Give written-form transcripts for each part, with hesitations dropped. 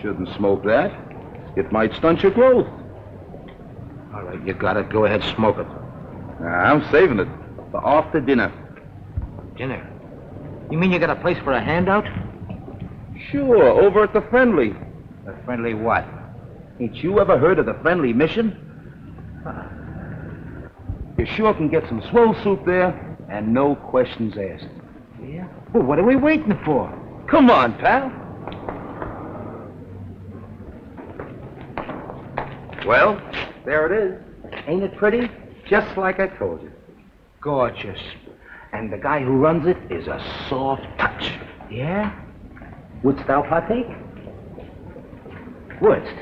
shouldn't smoke that. It might stunt your growth. All right, you got it. Go ahead, smoke it. I'm saving it for after dinner. Dinner? You mean you got a place for a handout? Sure, over at the Friendly. A friendly what? Ain't you ever heard of the Friendly Mission? You sure can get some swell soup there, and no questions asked. Yeah? Well, what are we waiting for? Come on, pal. Well, there it is. Ain't it pretty? Just like I told you. Gorgeous. And the guy who runs it is a soft touch. Yeah? Wouldst thou partake? Wouldst?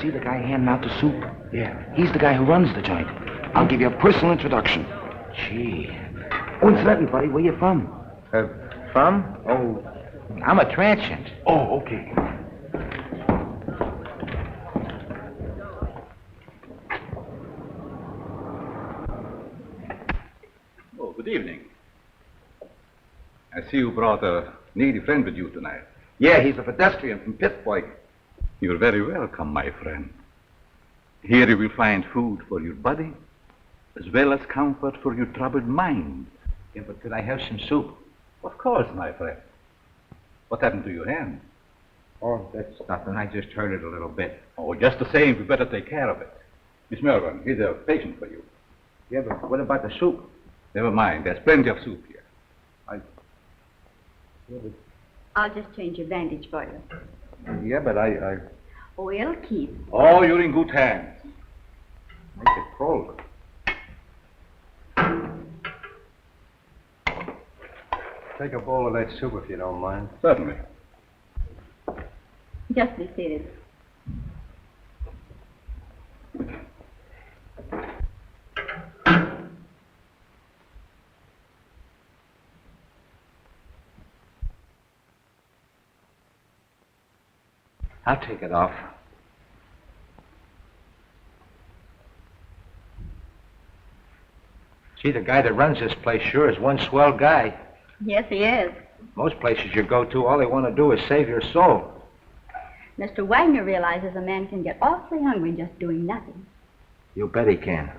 See the guy handing out the soup? Yeah. He's the guy who runs the joint. I'll give you a personal introduction. Gee. Oh, incidentally, buddy, where you from? From? Oh, I'm a transient. Oh, okay. Oh, good evening. I see you brought a needy friend with you tonight. Yeah, he's a pedestrian from Pittsburgh. You're very welcome, my friend. Here you will find food for your body, as well as comfort for your troubled mind. Yeah, but could I have some soup? Of course, my friend. What happened to your hand? Oh, that's nothing. I just hurt it a little bit. Oh, just the same, we better take care of it. Miss Melbourne, here's a patient for you. Yeah, but what about the soup? Never mind, there's plenty of soup here. I'll just change your bandage for you. Yeah, but I... Oh, it'll keep. Oh, you're in good hands. Make it cold. Take a bowl of that soup if you don't mind. Certainly. Just be seated. I'll take it off. Gee, the guy that runs this place sure is one swell guy. Yes, he is. Most places you go to, all they want to do is save your soul. Mr. Wagner realizes a man can get awfully hungry just doing nothing. You bet he can.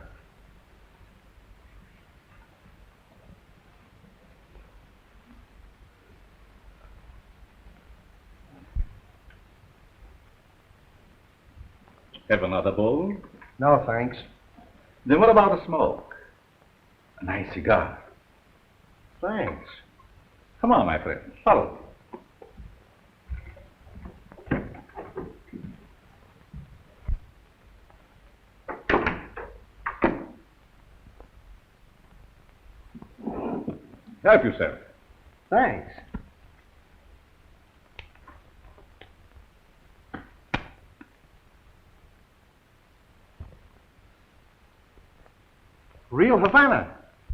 Have another bowl? No, thanks. Then what about a smoke? A nice cigar. Thanks. Come on, my friend. Follow me. Help yourself. Thanks. Real Havana.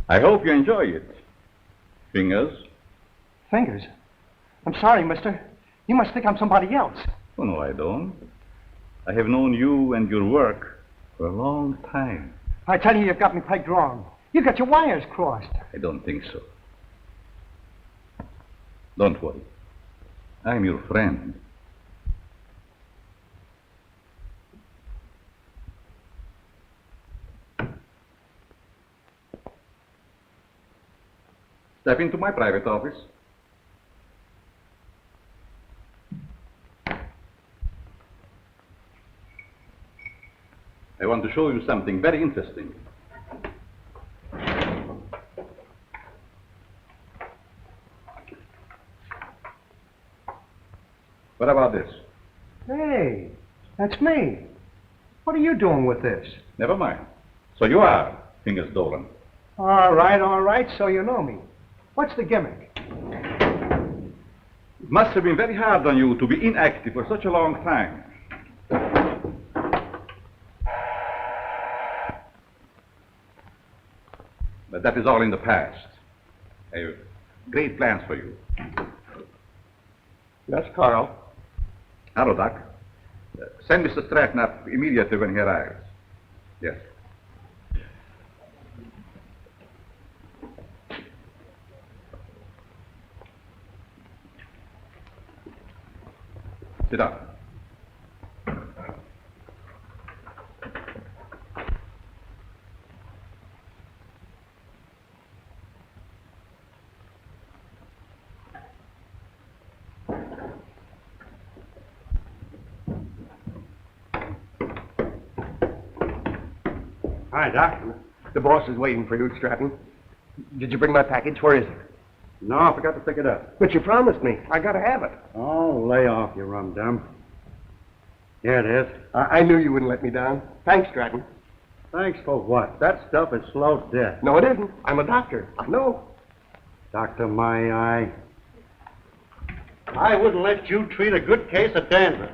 I hope you enjoy it. Fingers? Fingers? I'm sorry, mister. You must think I'm somebody else. Oh, no, I don't. I have known you and your work for a long time. I tell you, you've got me pegged wrong. You got your wires crossed. I don't think so. Don't worry. I'm your friend. Step into my private office. I want to show you something very interesting. What about this? Hey, that's me. What are you doing with this? Never mind. So you are Fingers Dolan. All right, so you know me. What's the gimmick? It must have been very hard on you to be inactive for such a long time. But that is all in the past. I have great plans for you. Yes, Carl. Hello, Doc. Send Mr. Stratton up immediately when he arrives. Yes. Sit down. Hi, Doc. The boss is waiting for you, Stratton. Did you bring my package? Where is it? No, I forgot to pick it up. But you promised me. I gotta have it. Oh, lay off, you rum-dum. Here it is. I knew you wouldn't let me down. Thanks, Stratton. Thanks for what? That stuff is slow death. No, it isn't. I'm a doctor. I know. Doctor, my eye. I wouldn't let you treat a good case of dandruff.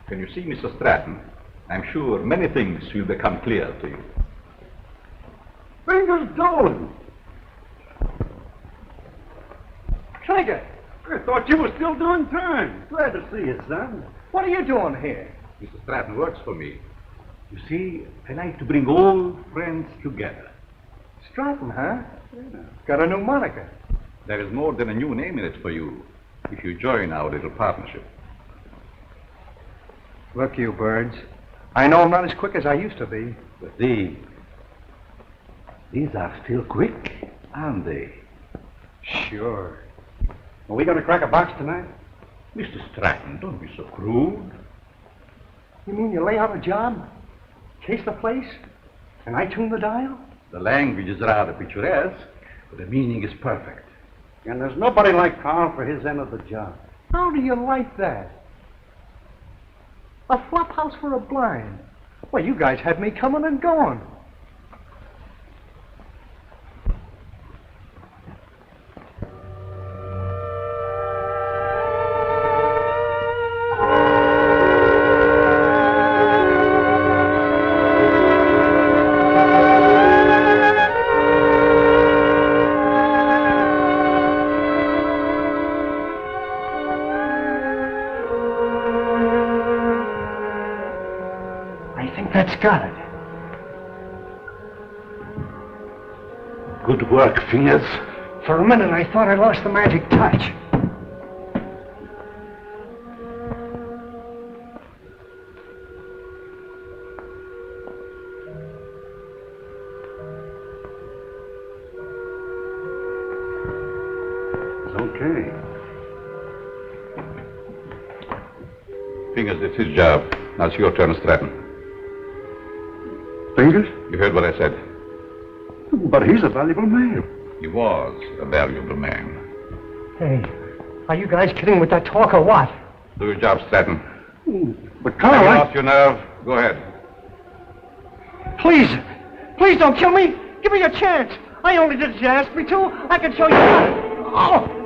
Can you see, Mr. Stratton? I'm sure many things will become clear to you. Fingers Dolan. Trigger, I thought you were still doing time. Glad to see you, son. what are you doing here? Mr. Stratton works for me. You see, I like to bring old friends together. Stratton, huh? Yeah. Got a new moniker. There is more than a new name in it for you if you join our little partnership. Look, you birds. I know I'm not as quick as I used to be. But these are still quick, aren't they? Sure. Are we going to crack a box tonight? Mr. Stratton, don't be so crude. You mean you lay out a job, chase the place, and I tune the dial? The language is rather picturesque, but the meaning is perfect. And there's nobody like Carl for his end of the job. How do you like that? A flop house for a blind. Well, you guys had me coming and going. That's got it. Good work, Fingers. For a minute, I thought I lost the magic touch. It's okay. Fingers, it's his job. Now it's your turn, Stratton. Fingers? You heard what I said. But he's a valuable man. He was a valuable man. Hey, are you guys kidding with that talk or what? Do your job, Stratton. But Have Carl, you lost your nerve? Go ahead. Please, please don't kill me. Give me a chance. I only did as you asked me to. I can show you how. Oh.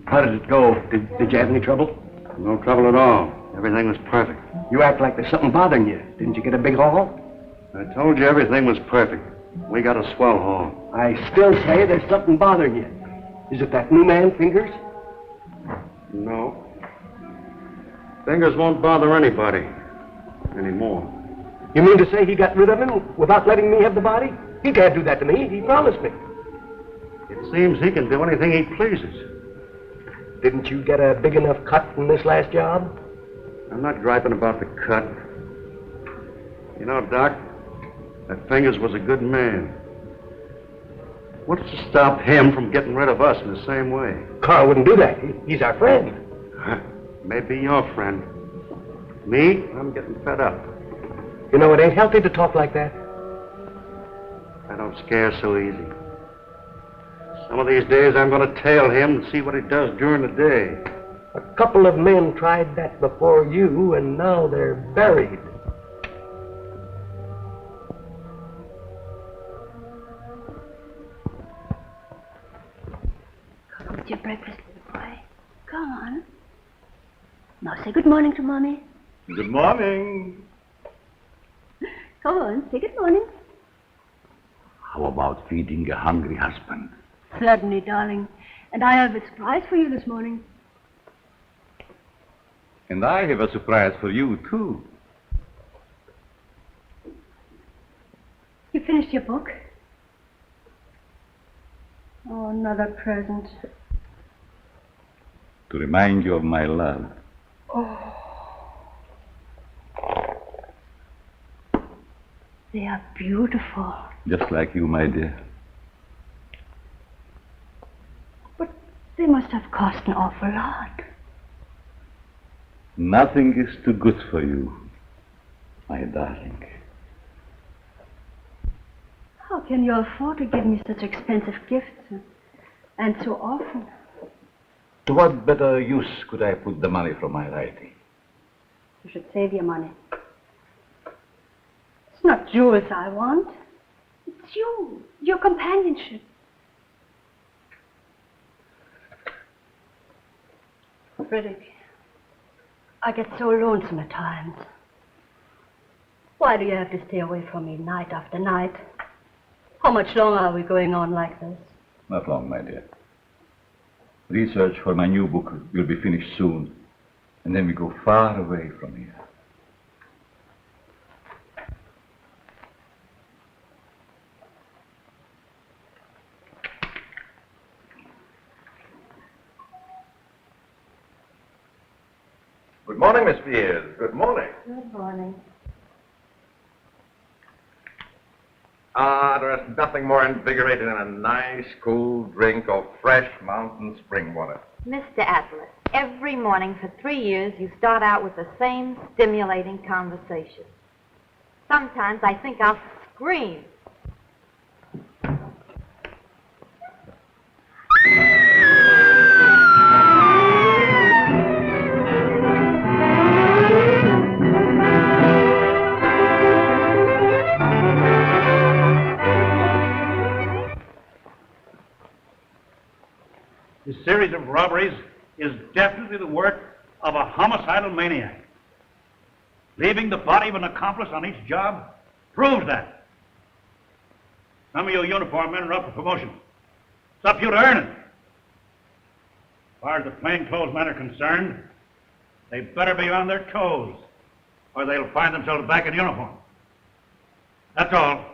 How did it go? Did you have any trouble? No trouble at all. Everything was perfect. You act like there's something bothering you. Didn't you get a big haul? I told you everything was perfect. We got a swell haul. I still say there's something bothering you. Is it that new man, Fingers? No. Fingers won't bother anybody anymore. You mean to say he got rid of him without letting me have the body? He can't do that to me. He promised me. It seems he can do anything he pleases. Didn't you get a big enough cut from this last job? I'm not griping about the cut. You know, Doc, that Fingers was a good man. What's to stop him from getting rid of us in the same way? Carl wouldn't do that. He's our friend. Maybe your friend. Me, I'm getting fed up. You know, it ain't healthy to talk like that. I don't scare so easy. Some of these days I'm going to tail him and see what he does during the day. A couple of men tried that before you, and now they're buried. your breakfast, little boy. Come on. Now say good morning to Mommy. Good morning. Come on, say good morning. How about feeding a hungry husband? Certainly, darling. And I have a surprise for you this morning. And I have a surprise for you, too. You finished your book? Oh, another present. To remind you of my love. They are beautiful. Just like you, my dear. But they must have cost an awful lot. Nothing is too good for you, my darling. How can you afford to give me such expensive gifts? And so often? To what better use could I put the money from my writing? You should save your money. It's not jewels I want. It's you, your companionship. Frederick, I get so lonesome at times. Why do you have to stay away from me night after night? How much longer are we going on like this? Not long, my dear. Research for my new book will be finished soon, and then we go far away from here. Good morning, Miss Pierce. Good morning. Good morning. There's nothing more invigorating than a nice, cool drink of fresh mountain spring water. Mr. Atlas, every morning for 3 years you start out with the same stimulating conversation. Sometimes I think I'll scream. This series of robberies is definitely the work of a homicidal maniac. Leaving the body of an accomplice on each job proves that. Some of you uniform men are up for promotion. It's up to you to earn it. As far as the plainclothes men are concerned, they better be on their toes, or they'll find themselves back in uniform. That's all.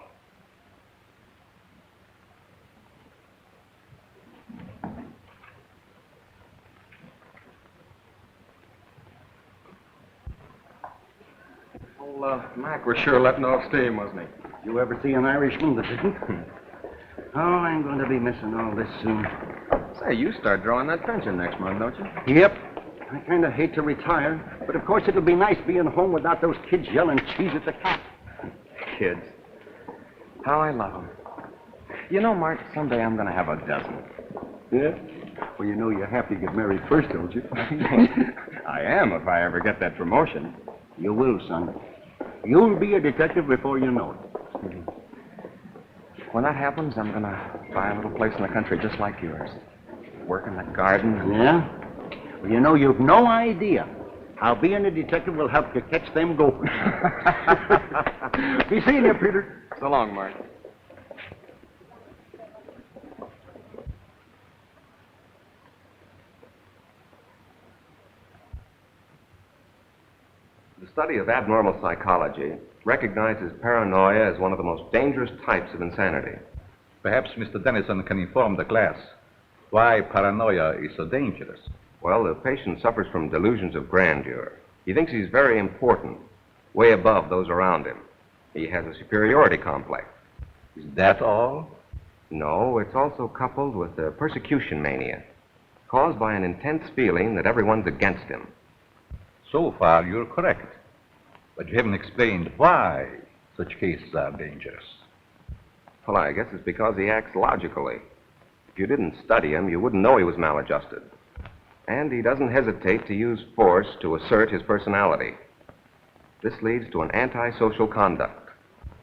Mac was sure letting off steam, wasn't he? You ever see an Irishman that didn't? Oh, I'm going to be missing all this soon. Say, you start drawing that pension next month, don't you? Yep. I kind of hate to retire, but of course it'll be nice being home without those kids yelling cheese at the cat. Kids. How I love them. You know, Mark, someday I'm going to have a dozen. Yeah? Well, you know you have to get married first, don't you? I am, if I ever get that promotion. You will, son. You'll be a detective before you know it. When that happens, I'm going to buy a little place in the country just like yours. Work in the garden. Yeah? Well, you know, you've no idea how being a detective will help you catch them gophers. Be seeing you, Peter. So long, Mark. The study of abnormal psychology recognizes paranoia as one of the most dangerous types of insanity. Perhaps Mr. Dennison can inform the class why paranoia is so dangerous. Well, the patient suffers from delusions of grandeur. He thinks he's very important, way above those around him. He has a superiority complex. Is that all? No, it's also coupled with a persecution mania, caused by an intense feeling that everyone's against him. So far, you're correct. But you haven't explained why such cases are dangerous. Well, I guess it's because he acts logically. If you didn't study him, you wouldn't know he was maladjusted. And he doesn't hesitate to use force to assert his personality. This leads to an antisocial conduct.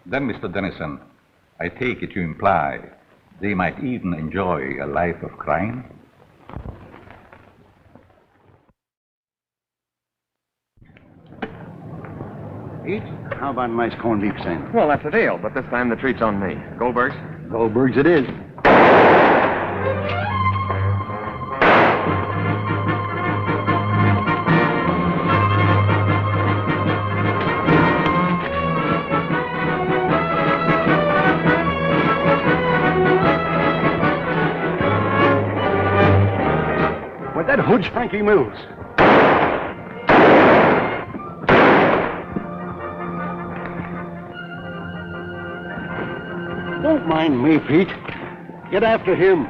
Then, Mr. Dennison, I take it you imply they might even enjoy a life of crime? Pete, how about a nice corned beef sandwich? Well, that's a deal, but this time the treat's on me. Goldberg's? Goldberg's it is. With that hood's Frankie Mills. Don't mind me, Pete. Get after him.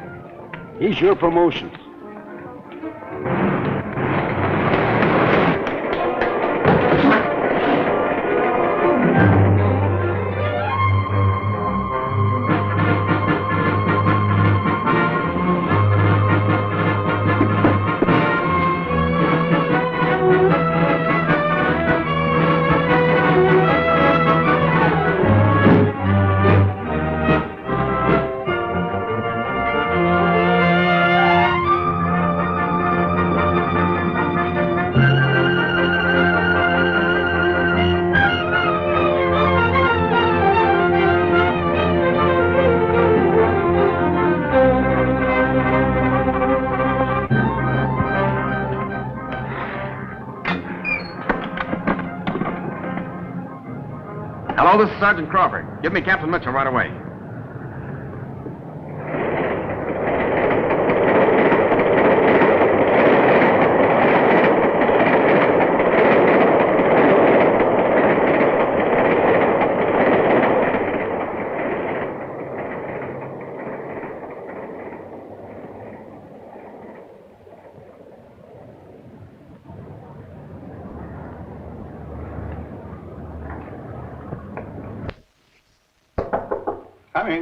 He's your promotion. Hello, this is Sergeant Crawford. Give me Captain Mitchell right away.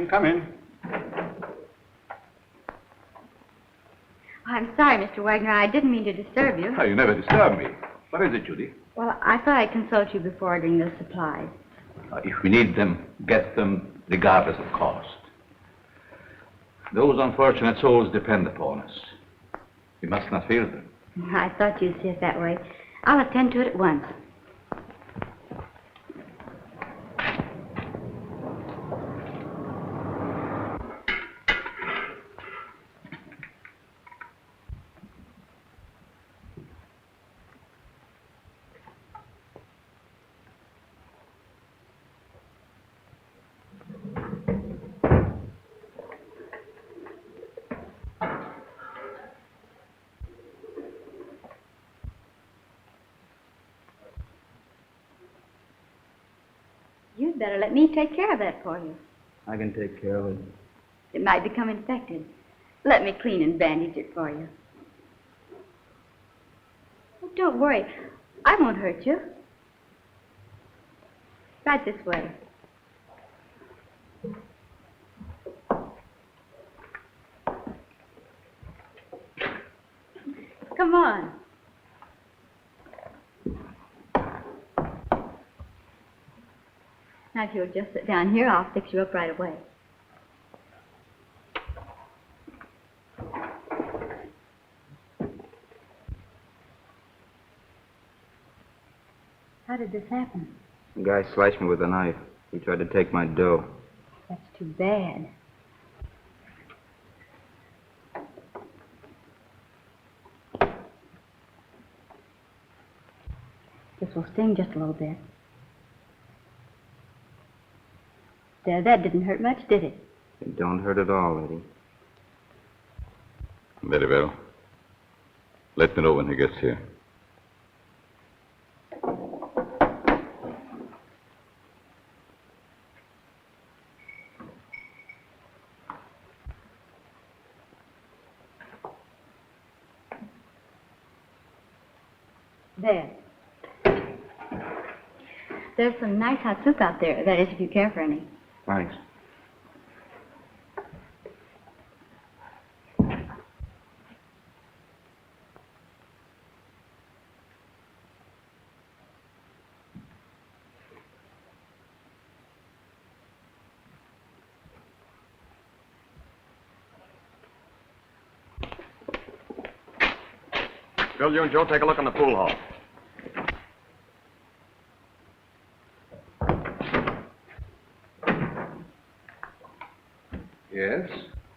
Come in. I'm sorry, Mr. Wagner. I didn't mean to disturb you. Oh, you never disturb me. What is it, Judy? Well, I thought I'd consult you before ordering the supplies. If we need them, get them regardless of cost. Those unfortunate souls depend upon us. We must not fear them. I thought you'd see it that way. I'll attend to it at once. You'd better let me take care of that for you. I can take care of it. It might become infected. Let me clean and bandage it for you. Oh, don't worry. I won't hurt you. Right this way. Come on. Now, if you'll just sit down here, I'll fix you up right away. How did this happen? The guy sliced me with a knife. He tried to take my dough. That's too bad. This will sting just a little bit. There, that didn't hurt much, did it? It don't hurt at all, Eddie. Very well. Let me know when he gets here. There. There's some nice hot soup out there. That is, if you care for any. Thanks. Bill, you and Joe take a look in the pool hall.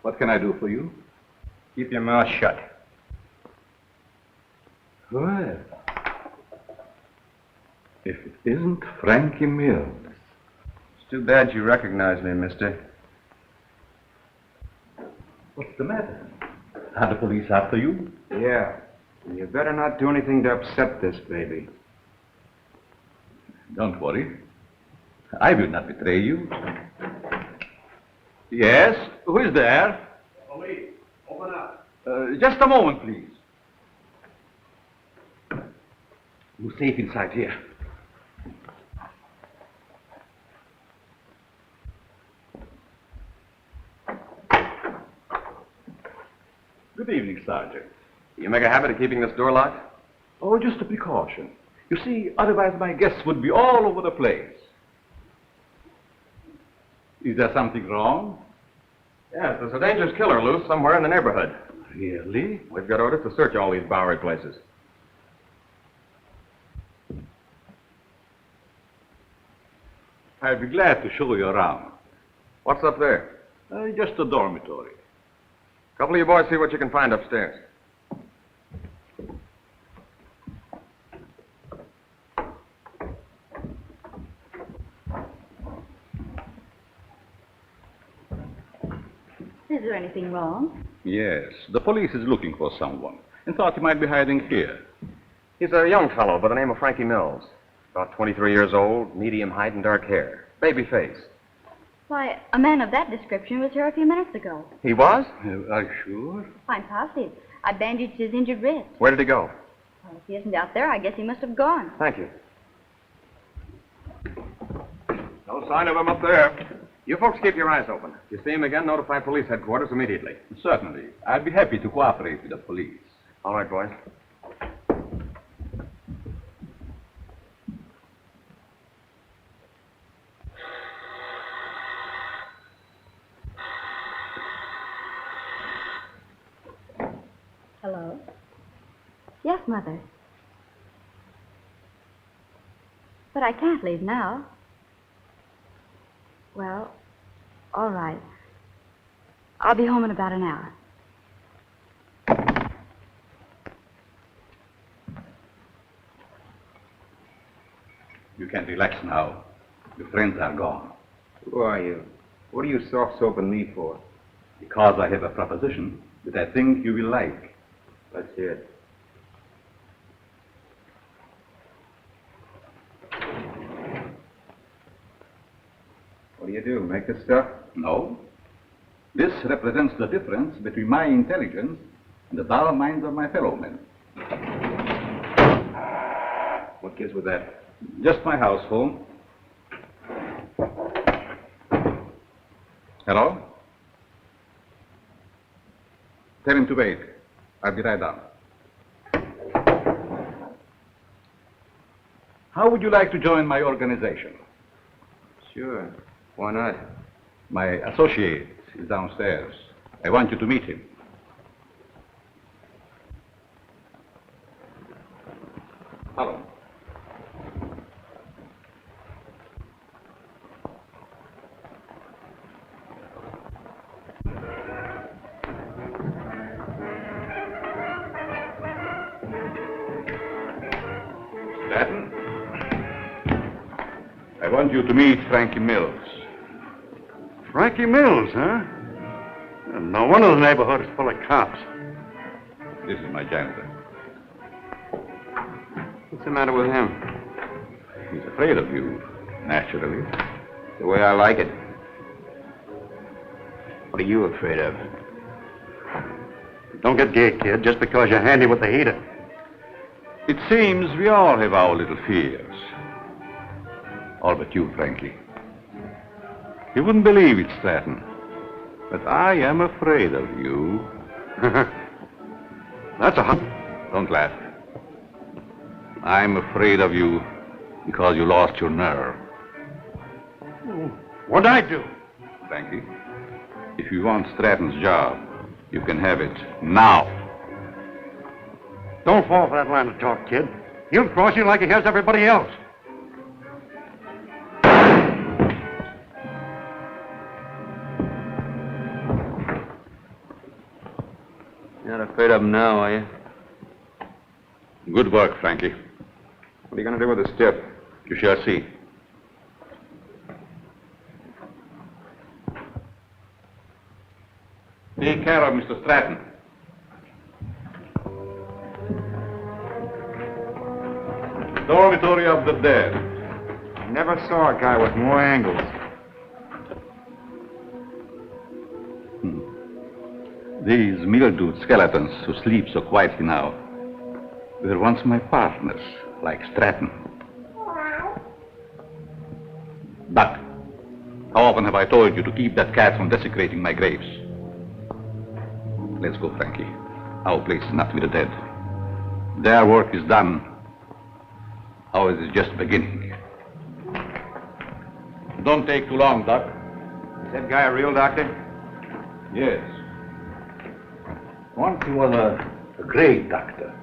What can I do for you? Keep your mouth shut. Well, if it isn't Frankie Mills. It's too bad you recognize me, mister. What's the matter? Are the police after you? Yeah. You better not do anything to upset this baby. Don't worry. I will not betray you. Yes? Who is there? Police, open up. Just a moment, please. You're safe inside here. Good evening, Sergeant. You make a habit of keeping this door locked? Oh, just a precaution. You see, otherwise my guests would be all over the place. Is there something wrong? Yes, there's a dangerous killer loose somewhere in the neighborhood. Really? We've got orders to search all these Bowery places. I'd be glad to show you around. What's up there? Just a dormitory. Couple of you boys see what you can find upstairs. Is there anything wrong? Yes, the police is looking for someone and thought he might be hiding here. He's a young fellow by the name of Frankie Mills. About 23 years old, medium height and dark hair. Baby face. Why, a man of that description was here a few minutes ago. He was? Are you sure? I'm positive. I bandaged his injured wrist. Where did he go? Well, if he isn't out there, I guess he must have gone. Thank you. No sign of him up there. You folks keep your eyes open. If you see him again, notify police headquarters immediately. Certainly. I'd be happy to cooperate with the police. All right, boys. Hello? Yes, Mother. But I can't leave now. Well, all right. I'll be home in about an hour. You can relax now. Your friends are gone. Who are you? What are you soft-soaping me for? Because I have a proposition that I think you will like. Let's hear it. What do you do? Make this stuff? No. This represents the difference between my intelligence and the dull minds of my fellow men. What gives with that? Just my house phone. Hello? Tell him to wait. I'll be right down. How would you like to join my organization? Sure. Why not? My associate is downstairs. I want you to meet him. Hello. Stanton? I want you to meet Frankie Mills. Frankie Mills, huh? No wonder the neighborhood is full of cops. This is my janitor. What's the matter with him? He's afraid of you, naturally. The way I like it. What are you afraid of? Don't get gay, kid, just because you're handy with the heater. It seems we all have our little fears. All but you, Frankie. You wouldn't believe it, Stratton, but I am afraid of you. That's a hot... Don't laugh. I'm afraid of you because you lost your nerve. What'd I do? Frankie, if you want Stratton's job, you can have it now. Don't fall for that line of talk, kid. He'll cross you like he has everybody else. You're not afraid of him now, are you? Good work, Frankie. What are you going to do with the stiff? You shall see. Take care of Mr. Stratton. Dormitory of the dead. I never saw a guy with more angles. These mildewed skeletons who sleep so quietly now were once my partners, like Stratton. Duck, how often have I told you to keep that cat from desecrating my graves? Let's go, Frankie. Our place is not with the dead. Their work is done. Ours is just beginning. Don't take too long, Doc. Is that guy a real doctor? Yes. Once he was a great doctor.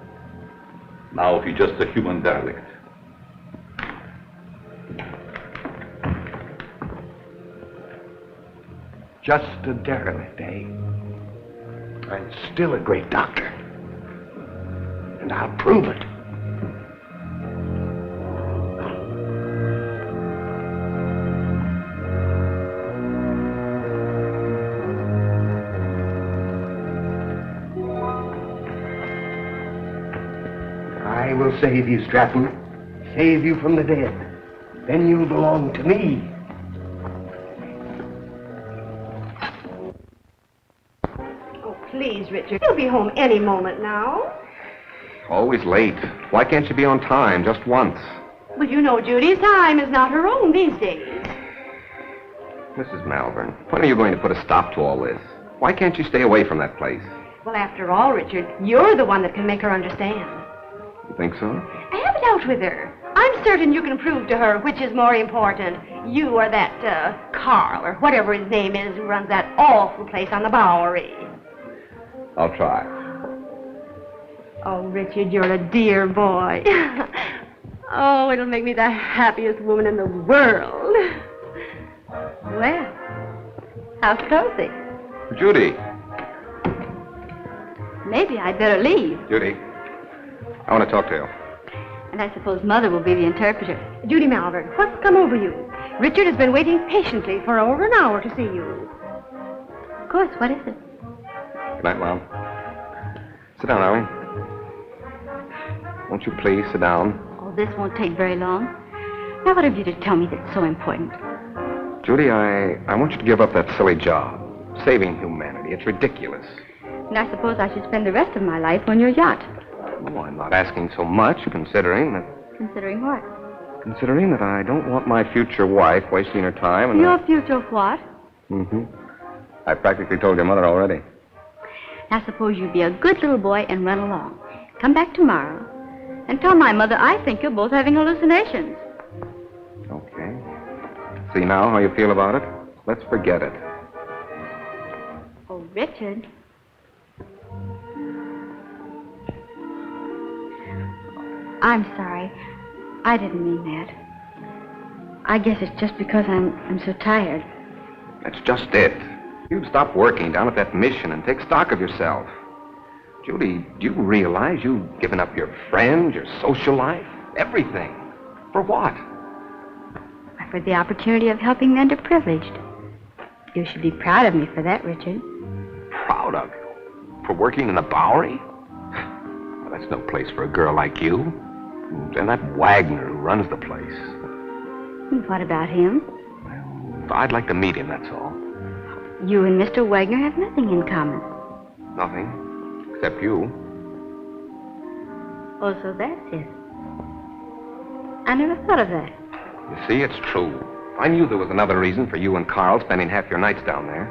Now he's just a human derelict. Just a derelict, eh? And still a great doctor. And I'll prove it. I will save you, Stratton. Save you from the dead. Then you'll belong to me. Oh, please, Richard. You'll be home any moment now. Always late. Why can't you be on time just once? Well, you know Judy's time is not her own these days. Mrs. Malvern, when are you going to put a stop to all this? Why can't you stay away from that place? Well, after all, Richard, you're the one that can make her understand. You think so? Have it out with her. I'm certain you can prove to her which is more important, you or that, Carl, or whatever his name is, who runs that awful place on the Bowery. I'll try. Oh, Richard, you're a dear boy. Oh, it'll make me the happiest woman in the world. Well, how's Cozy? Judy. Maybe I'd better leave. Judy, I want to talk to you. And I suppose Mother will be the interpreter. Judy Malvern, what's come over you? Richard has been waiting patiently for over an hour to see you. Of course, what is it? Good night, Mom. Sit down, Allie. Won't you please sit down? Oh, this won't take very long. Now, what have you to tell me that's so important? Judy, I want you to give up that silly job. Saving humanity. It's ridiculous. And I suppose I should spend the rest of my life on your yacht. Oh, I'm not asking so much, considering that... Considering what? Considering that I don't want my future wife wasting her time and... Your future what? Mm-hmm. I practically told your mother already. Now, suppose you be a good little boy and run along. Come back tomorrow and tell my mother I think you're both having hallucinations. Okay. See now how you feel about it? Let's forget it. Oh, Richard. I'm sorry. I didn't mean that. I guess it's just because I'm so tired. That's just it. You'd stop working down at that mission and take stock of yourself. Judy, do you realize you've given up your friends, your social life, everything? For what? For the opportunity of helping the underprivileged. You should be proud of me for that, Richard. Proud of you? For working in the Bowery? Well, that's no place for a girl like you. And that Wagner who runs the place. And what about him? Well, I'd like to meet him, that's all. You and Mr. Wagner have nothing in common. Nothing, except you. Oh, so that's it. I never thought of that. You see, it's true. I knew there was another reason for you and Carl spending half your nights down there.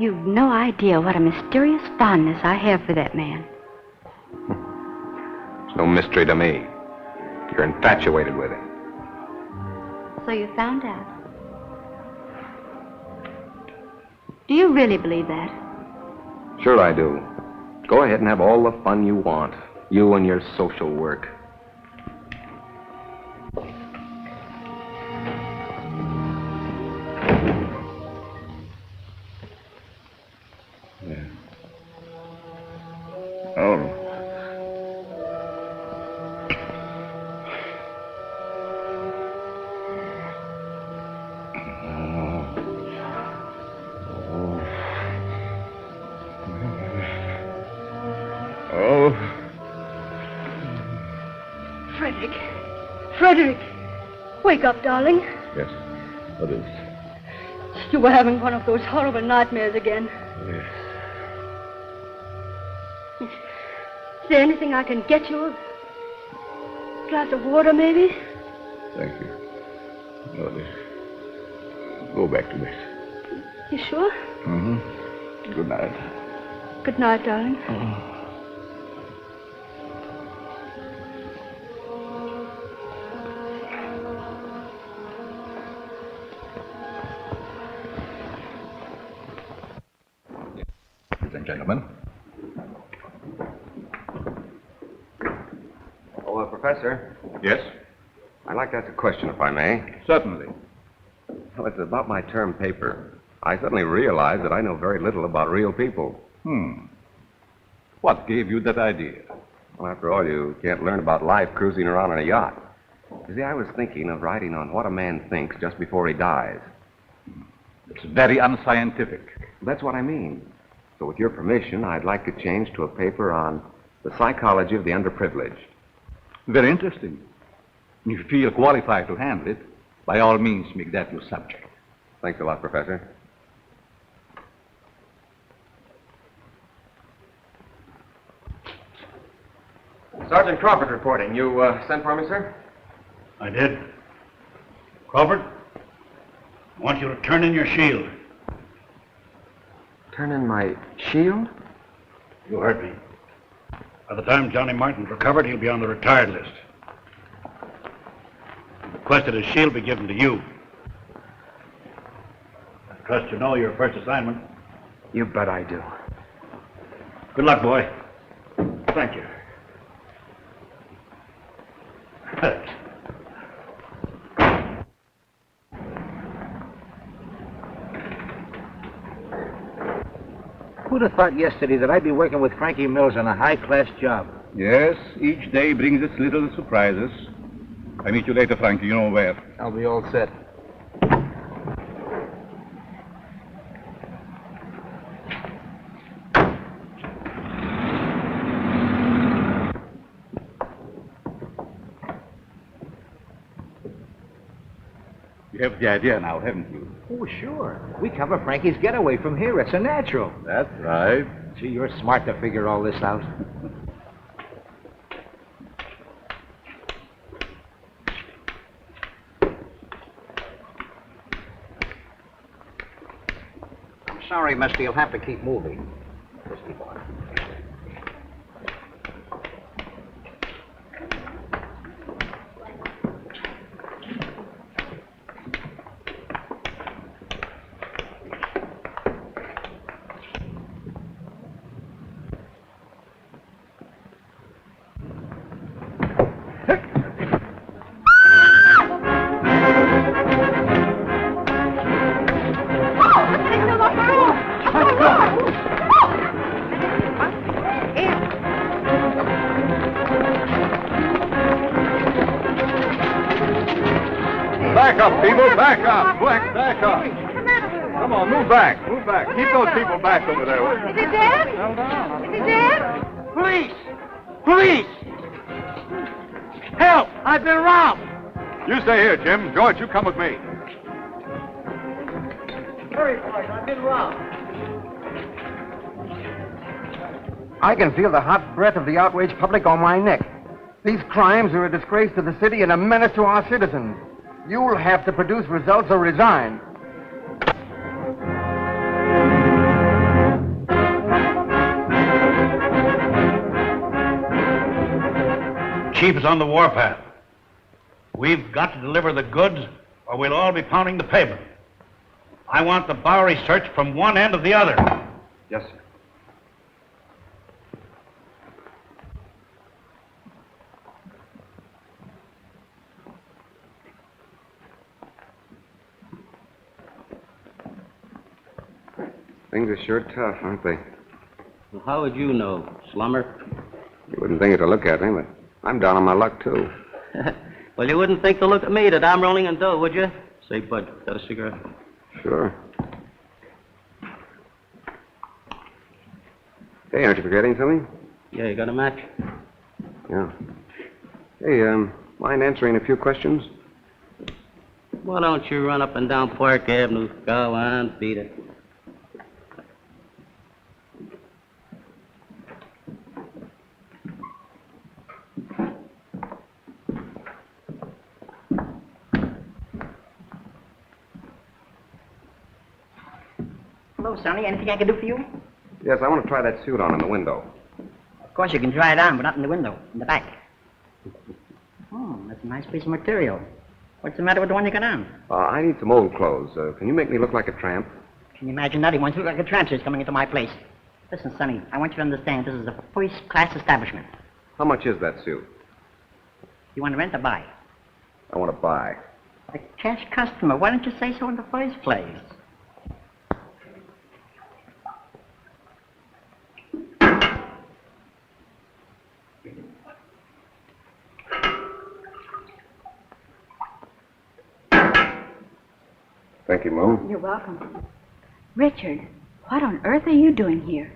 You've no idea what a mysterious fondness I have for that man. It's no mystery to me. You're infatuated with him. So you found out. Do you really believe that? Sure I do. Go ahead and have all the fun you want. You and your social work. Oh. Frederick, wake up, darling. Yes. What is? You were having one of those horrible nightmares again. Yes. Is there anything I can get you? A glass of water, maybe? Thank you. No, go back to bed. You sure? Mm-hmm. Good night. Good night, darling. Ladies and gentlemen. Oh, Professor, Yes? I'd like to ask a question, if I may. Certainly. Well, it's about my term paper. I suddenly realized that I know very little about real people. What gave you that idea? Well, after all, you can't learn about life cruising around on a yacht. You see, I was thinking of writing on what a man thinks just before he dies. It's very unscientific. That's what I mean. So with your permission, I'd like to change to a paper on the psychology of the underprivileged. Very interesting. If you feel qualified to handle it, by all means make that your subject. Thanks a lot, Professor. Sergeant Crawford reporting. You sent for me, sir? I did. Crawford, I want you to turn in your shield. Turn in my shield? You heard me. By the time Johnny Martin's recovered, he'll be on the retired list. He requested his shield be given to you. I trust you know your first assignment. You bet I do. Good luck, boy. Thank you. Who'd have thought yesterday that I'd be working with Frankie Mills on a high-class job? Yes, each day brings its little surprises. I meet you later, Frankie. You know where. I'll be all set. You have the idea now, haven't you? Oh, sure. We cover Frankie's getaway from here. It's a natural. That's right. Gee, you're smart to figure all this out. I'm sorry, mister. You'll have to keep moving. Just keep on. Back up, people. Back up. Quick, back up. Come on, move back. Move back. Keep those people back over there. Is he dead? Is he dead? Police! Police! Help! I've been robbed! You stay here, Jim. George, you come with me. Hurry, boys. I've been robbed. I can feel the hot breath of the outraged public on my neck. These crimes are a disgrace to the city and a menace to our citizens. You'll have to produce results or resign. Chief is on the warpath. We've got to deliver the goods, or we'll all be pounding the pavement. I want the Bowery searched from one end to the other. Yes, sir. Things are sure tough, aren't they? Well, how would you know, slummer? You wouldn't think it to look at me, but I'm down on my luck, too. Well, you wouldn't think to look at me that I'm rolling in dough, would you? Say, Bud, got a cigarette? Sure. Hey, aren't you forgetting something? Yeah, you got a match? Yeah. Hey, mind answering a few questions? Why don't you run up and down Park Avenue? Go on, beat it. Hello, Sonny. Anything I can do for you? Yes, I want to try that suit on in the window. Of course, you can try it on, but not in the window, in the back. Oh, that's a nice piece of material. What's the matter with the one you got on? I need some old clothes. Can you make me look like a tramp? Can you imagine that? He wants to look like a tramp who's coming into my place. Listen, Sonny, I want you to understand this is a first-class establishment. How much is that suit? You want to rent or buy? I want to buy. A cash customer. Why don't you say so in the first place? Thank you, Mo. You're welcome. Richard, what on earth are you doing here?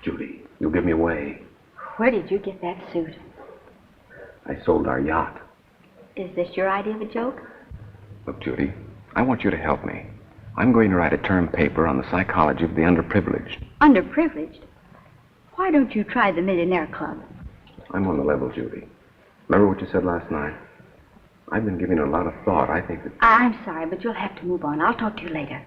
Judy, you'll give me away. Where did you get that suit? I sold our yacht. Is this your idea of a joke? Look, Judy, I want you to help me. I'm going to write a term paper on the psychology of the underprivileged. Underprivileged? Why don't you try the Millionaire Club? I'm on the level, Judy. Remember what you said last night? I've been giving it a lot of thought. I think that... I'm sorry, but you'll have to move on. I'll talk to you later.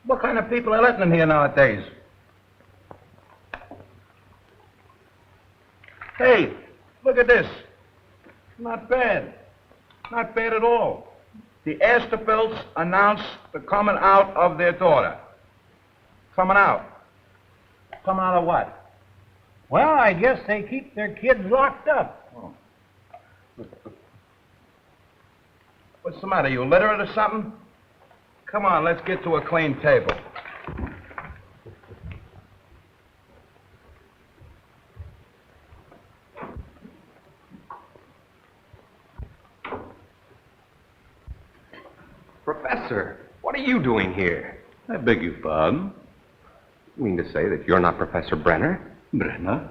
What kind of people are letting in here nowadays? Hey, look at this. Not bad. Not bad at all. The Asterbilts announced the coming out of their daughter. Coming out. Coming out of what? Well, I guess they keep their kids locked up. Oh. What's the matter? You illiterate or something? Come on, let's get to a clean table. Professor, what are you doing here? I beg your pardon? You mean to say that you're not Professor Brenner? Brenner?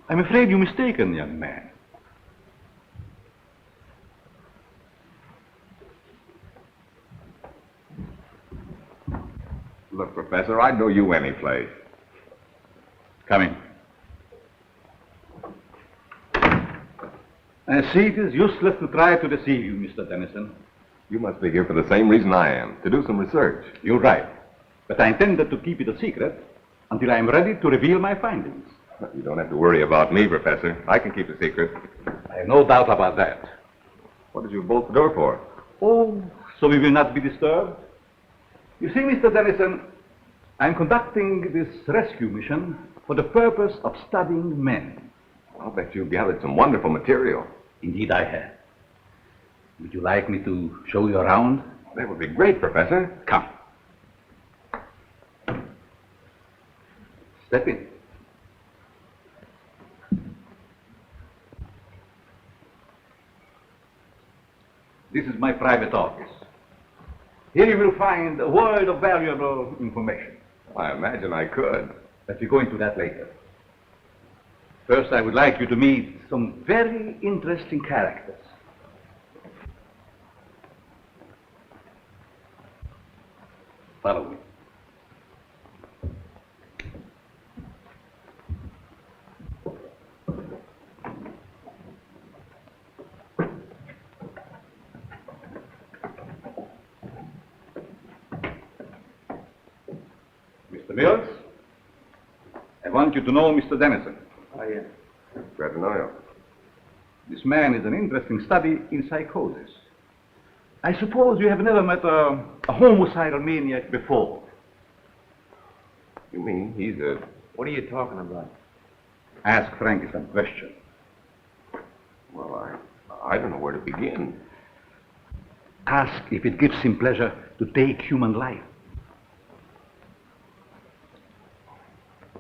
I'm afraid you're mistaken, young man. Look, Professor, I'd know you any place. Come in. I see it is useless to try to deceive you, Mr. Dennison. You must be here for the same reason I am, to do some research. You're right. But I intended to keep it a secret until I am ready to reveal my findings. You don't have to worry about me, Professor. I can keep a secret. I have no doubt about that. What did you bolt the door for? Oh, so we will not be disturbed? You see, Mr. Dennison, I'm conducting this rescue mission for the purpose of studying men. I'll bet you've gathered some wonderful material. Indeed, I have. Would you like me to show you around? That would be great, Professor. Come. Step in. This is my private office. Here you will find a world of valuable information. I imagine I could. But we'll go into that later. First, I would like you to meet some very interesting characters. Follow me. Mr. Mills, I want you to know Mr. Dennison. Yes. Glad to know you. This man is an interesting study in psychosis. I suppose you have never met a homicidal maniac before. You mean he's a What are you talking about? Ask Frankie some questions. Well, I don't know where to begin. Ask if it gives him pleasure to take human life.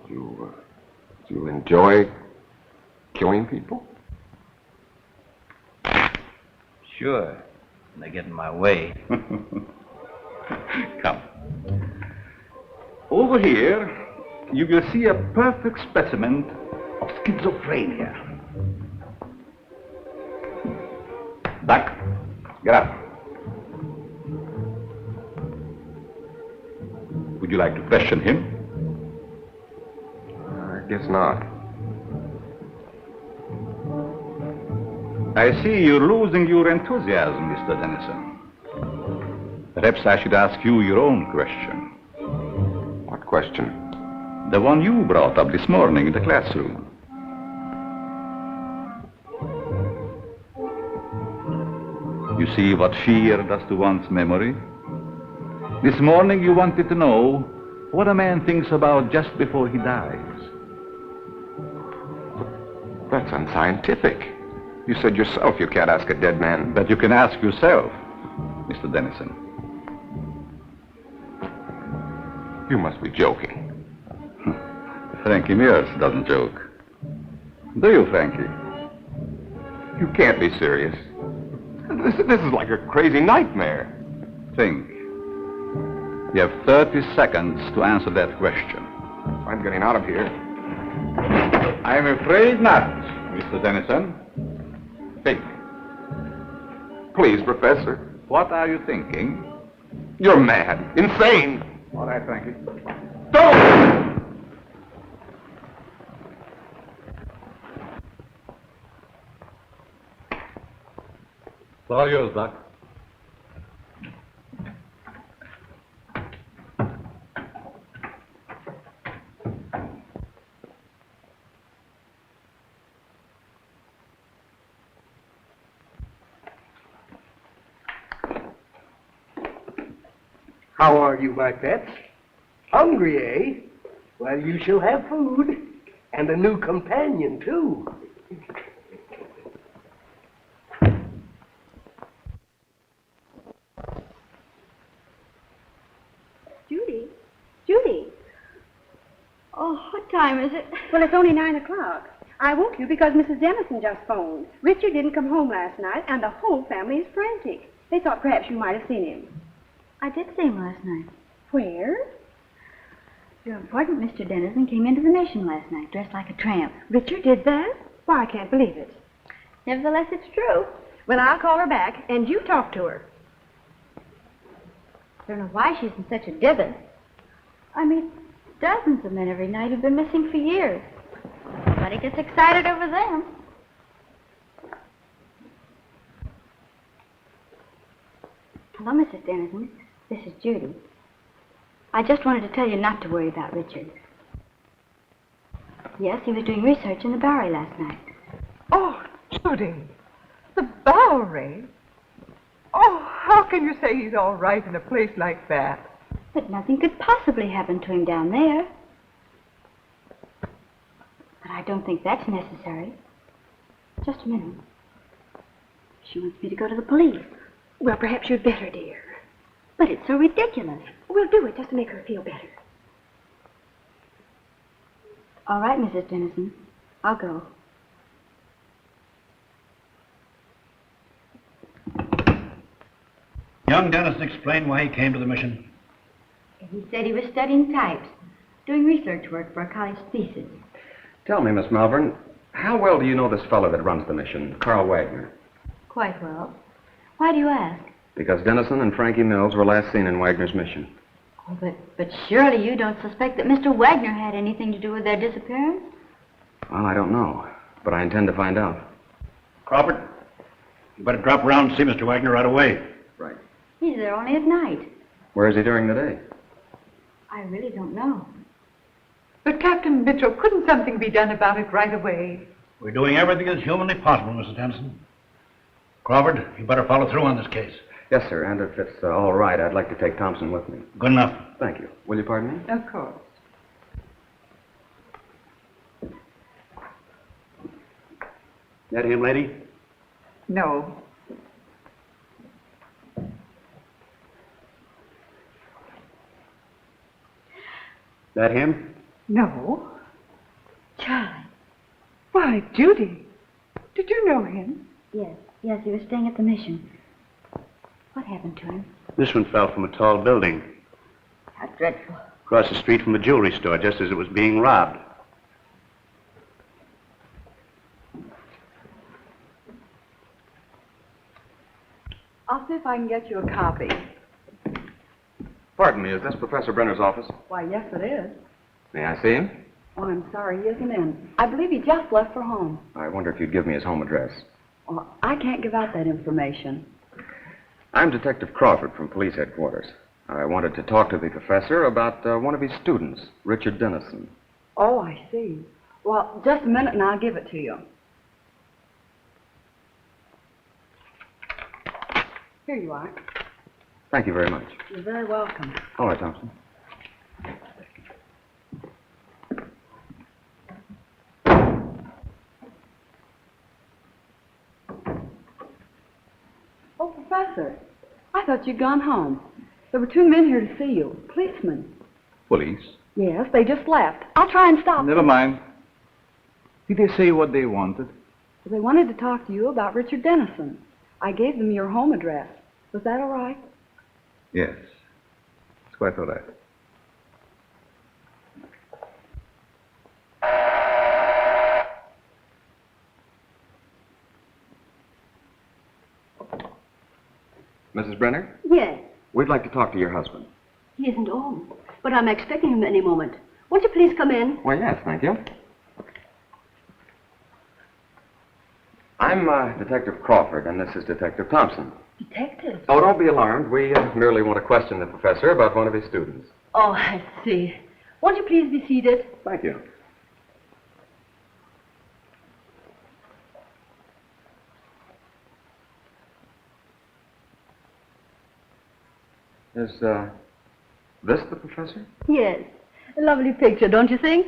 Do you enjoy killing people? Sure. They get in my way. Come. Over here, you will see a perfect specimen of schizophrenia. Duck, get up. Would you like to question him? I guess not. I see you're losing your enthusiasm, Mr. Dennison. Perhaps I should ask you your own question. What question? The one you brought up this morning in the classroom. You see what fear does to one's memory? This morning you wanted to know what a man thinks about just before he dies. That's unscientific. You said yourself you can't ask a dead man. But you can ask yourself, Mr. Dennison. You must be joking. Frankie Mears doesn't joke. Do you, Frankie? You can't be serious. This is like a crazy nightmare. Think. You have 30 seconds to answer that question. I'm getting out of here. I'm afraid not, Mr. Dennison. Think. Please, Professor. What are you thinking? You're mad. Insane. All right, Frankie. Don't! It's all yours, Doc. How are you, my pets? Hungry, eh? Well, you shall have food. And a new companion, too. Judy? Judy? Oh, what time is it? Well, it's only 9 o'clock. I woke you because Mrs. Dennison just phoned. Richard didn't come home last night, and the whole family is frantic. They thought perhaps you might have seen him. I did see him last night. Where? Your important Mr. Dennison came into the Mission last night, dressed like a tramp. Richard did that? Why, I can't believe it. Nevertheless, it's true. Well, I'll call her back, and you talk to her. I don't know why she's in such a dither. I meet dozens of men every night who've been missing for years. Nobody gets excited over them. Hello, Mrs. Dennison. This is Judy. I just wanted to tell you not to worry about Richard. Yes, he was doing research in the Bowery last night. Oh, Judy, the Bowery? Oh, how can you say he's all right in a place like that? But nothing could possibly happen to him down there. But I don't think that's necessary. Just a minute. She wants me to go to the police. Well, perhaps you'd better, dear. But it's so ridiculous. We'll do it just to make her feel better. All right, Mrs. Dennison. I'll go. Young Dennison explained why he came to the mission. He said he was studying types, doing research work for a college thesis. Tell me, Miss Malvern, how well do you know this fellow that runs the mission, Carl Wagner? Quite well. Why do you ask? Because Dennison and Frankie Mills were last seen in Wagner's mission. Oh, but surely you don't suspect that Mr. Wagner had anything to do with their disappearance? Well, I don't know, but I intend to find out. Crawford, you better drop around and see Mr. Wagner right away. Right. He's there only at night. Where is he during the day? I really don't know. But, Captain Mitchell, couldn't something be done about it right away? We're doing everything that's humanly possible, Mrs. Dennison. Crawford, you better follow through on this case. Yes, sir, and if it's all right, I'd like to take Thompson with me. Good enough. Thank you. Will you pardon me? Of course. That him, lady? No. That him? No. Charlie. Why, Judy. Did you know him? Yes, he was staying at the mission. What happened to him? This one fell from a tall building. How dreadful. Across the street from a jewelry store, just as it was being robbed. I'll see if I can get you a copy. Pardon me, is this Professor Brenner's office? Why, yes, it is. May I see him? Oh, I'm sorry, he isn't in. I believe he just left for home. I wonder if you'd give me his home address. Well, I can't give out that information. I'm Detective Crawford from police headquarters. I wanted to talk to the professor about one of his students, Richard Dennison. Oh, I see. Well, just a minute and I'll give it to you. Here you are. Thank you very much. You're very welcome. All right, Thompson. Oh, Professor, I thought you'd gone home. There were two men here to see you, policemen. Police? Yes, they just left. I'll try and stop Never them. mind. Did they say what they wanted? They wanted to talk to you about Richard Dennison. I gave them your home address. Was that all right? Yes. It's quite all right. Mrs. Brenner, Yes, we'd like to talk to your husband. he isn't home, but I'm expecting him any moment. Won't you please come in? Why, yes, thank you. I'm Detective Crawford, and this is Detective Thompson. Detective? Oh, don't be alarmed. We merely want to question the professor about one of his students. Oh, I see. Won't you please be seated? Thank you. Is, this the professor? Yes. A lovely picture, don't you think?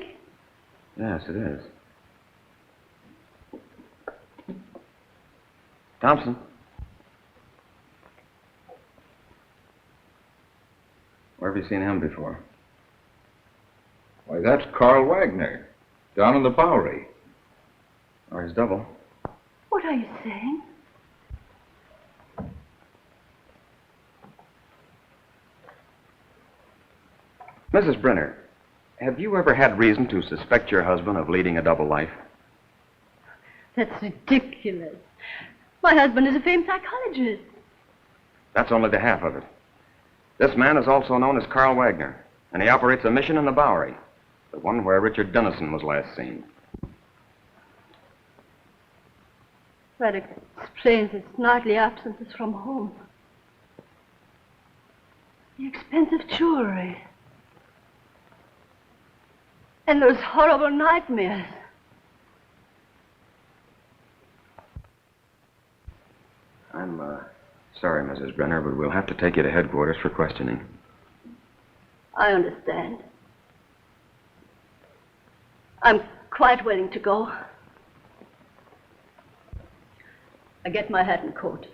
Yes, it is. Thompson. Where have you seen him before? Why, that's Carl Wagner, down in the Bowery. Or his double. What are you saying? Mrs. Brenner, have you ever had reason to suspect your husband of leading a double life? That's ridiculous. My husband is a famed psychologist. That's only the half of it. This man is also known as Carl Wagner, and he operates a mission in the Bowery, the one where Richard Dennison was last seen. That explains his nightly absences from home. The expensive jewelry. And those horrible nightmares. I'm, sorry, Mrs. Brenner, but we'll have to take you to headquarters for questioning. I understand. I'm quite willing to go. I get my hat and coat.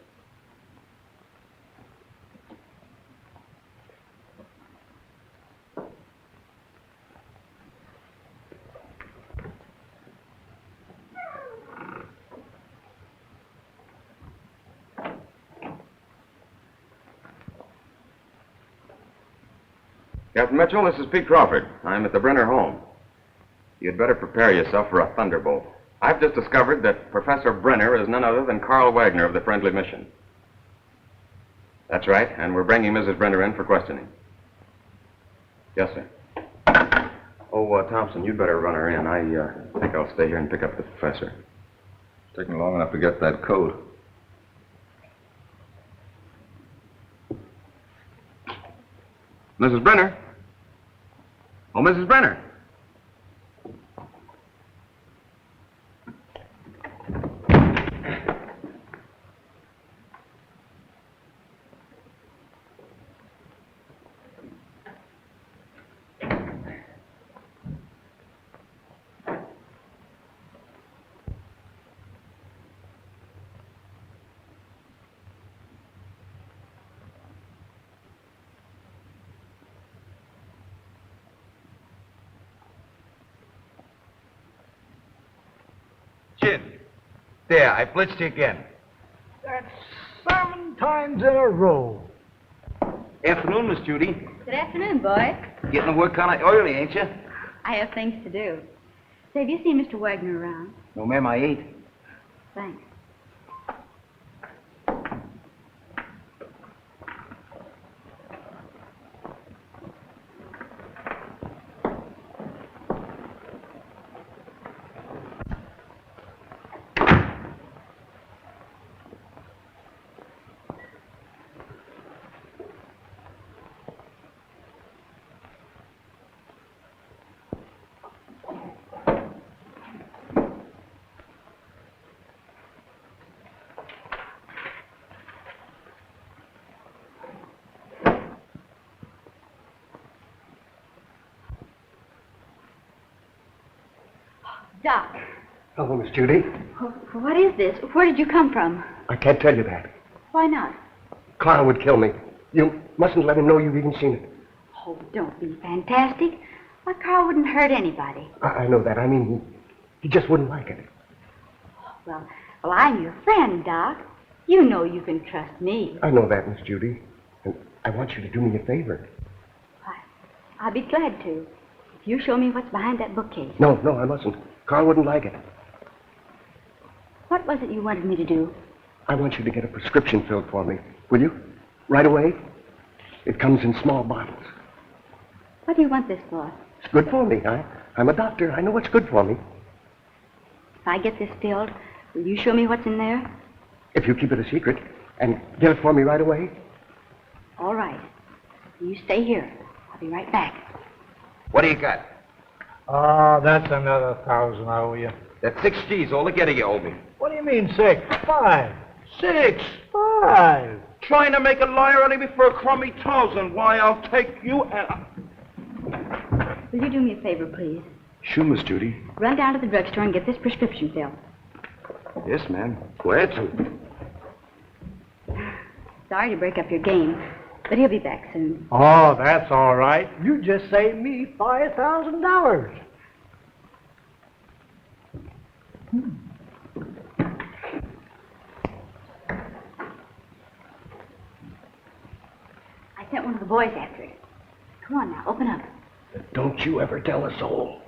Captain Mitchell, this is Pete Crawford. I'm at the Brenner home. You'd better prepare yourself for a thunderbolt. I've just discovered that Professor Brenner is none other than Carl Wagner of the Friendly Mission. That's right, and we're bringing Mrs. Brenner in for questioning. Yes, sir. Oh, Thompson, you'd better run her in. I think I'll stay here and pick up the professor. It's taking long enough to get that coat. Mrs. Brenner? Oh, Mrs. Brenner. did. There, I blitzed you again. That's 7 times in a row. Afternoon, Miss Judy. Good afternoon, boy. Getting the work kind of early, ain't you? I have things to do. Say, have you seen Mr. Wagner around? No, ma'am, I ain't. Thanks. Doc, Hello, Miss Judy. what is this? Where did you come from? I can't tell you that. Why not? Carl would kill me. You mustn't let him know you've even seen it. Oh, don't be fantastic. Why, Carl wouldn't hurt anybody. I know that. I mean, he just wouldn't like it. Well, I'm your friend, Doc. You know you can trust me. I know that, Miss Judy. And I want you to do me a favor. I'll be glad to. If you show me what's behind that bookcase. No, I mustn't. Carl wouldn't like it. What was it you wanted me to do? I want you to get a prescription filled for me. Will you? Right away? It comes in small bottles. What do you want this for? It's good for me. I'm a doctor. I know what's good for me. If I get this filled, will you show me what's in there? If you keep it a secret and get it for me right away. All right. You stay here. I'll be right back. What do you got? Oh, that's another 1,000, I owe you. That's 6 G's altogether you owe me. What do you mean 6? 5. 6. 5. Trying to make a liar out of me for a crummy 1,000. Why, I'll take you and... Will you do me a favor, please? Sure, Miss Judy. Run down to the drugstore and get this prescription filled. Yes, ma'am. Glad to. Sorry to break up your game, but he'll be back soon. Oh, that's all right. You just saved me $5,000. I sent one of the boys after it. Come on now, open up. Don't you ever tell a soul.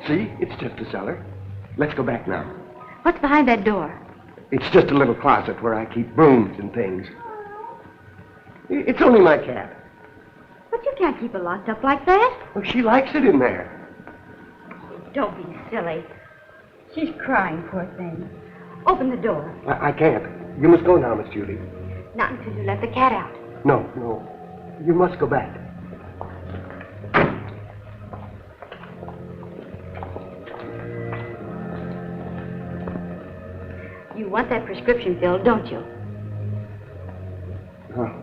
See? It's just a cellar. Let's go back now. What's behind that door? It's just a little closet where I keep brooms and things. It's only my cat. But you can't keep it locked up like that. Well, she likes it in there. Don't be silly. She's crying, poor thing. Open the door. I can't. You must go now, Miss Judy. Not until you let the cat out. No. You must go back. You want that prescription filled, don't you? Huh.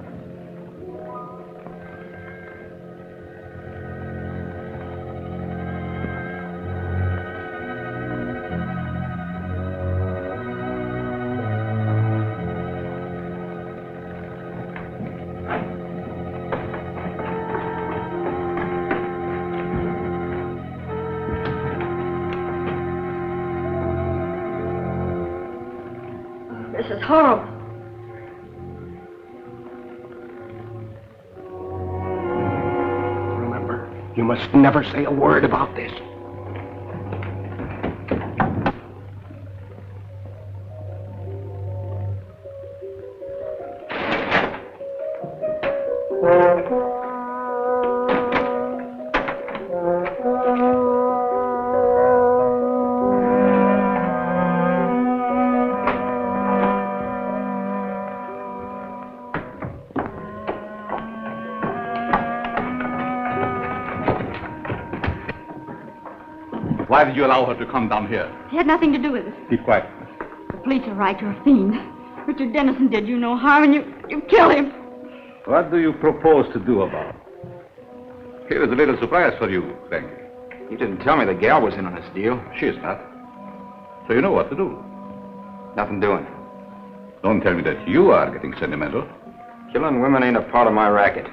This is horrible. Remember, you must never say a word about this. Why did you allow her to come down here? He had nothing to do with it. Keep quiet. The police are right. You're a fiend. Richard Dennison did you no harm, and you killed him. What do you propose to do about it? Here is a little surprise for you, Frankie. You didn't tell me the gal was in on this deal. She is not. So you know what to do. Nothing doing. Don't tell me that you are getting sentimental. Killing women ain't a part of my racket.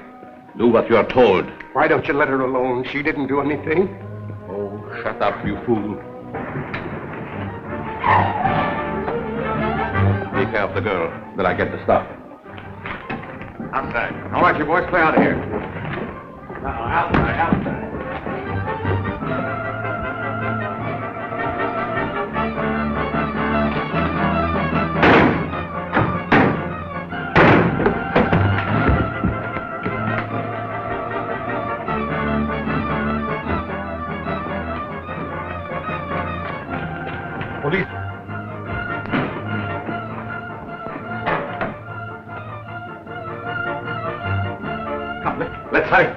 Do what you are told. Why don't you let her alone? She didn't do anything. Oh, shut up, you fool. Take care of the girl, till I get the stuff. Outside. All right, you boys, clear out of here. Outside. Police. Come, let's hurry.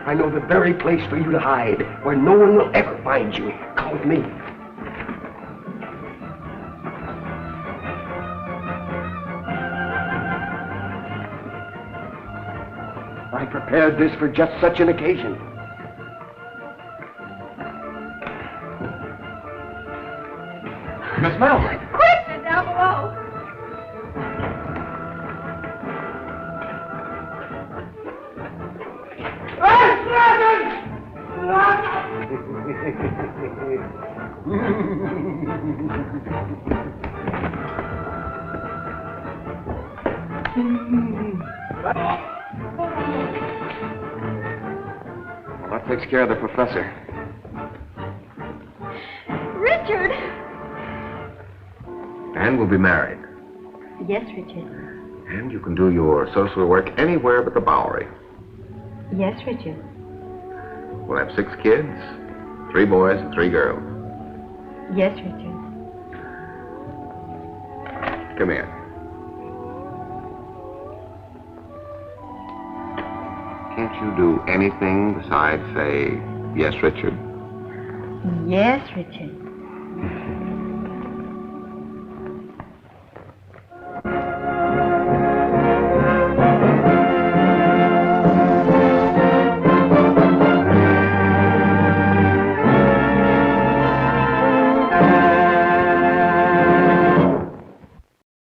I know the very place for you to hide, where no one will ever find you. Come with me. I prepared this for just such an occasion. Miss Mel. Quick! They're down below. Well, that takes care of the professor. Richard! And we'll be married. Yes, Richard. And you can do your social work anywhere but the Bowery. Yes, Richard. We'll have 6 kids, 3 boys and 3 girls. Yes, Richard. Come here. Can't you do anything besides say, yes, Richard? Yes, Richard.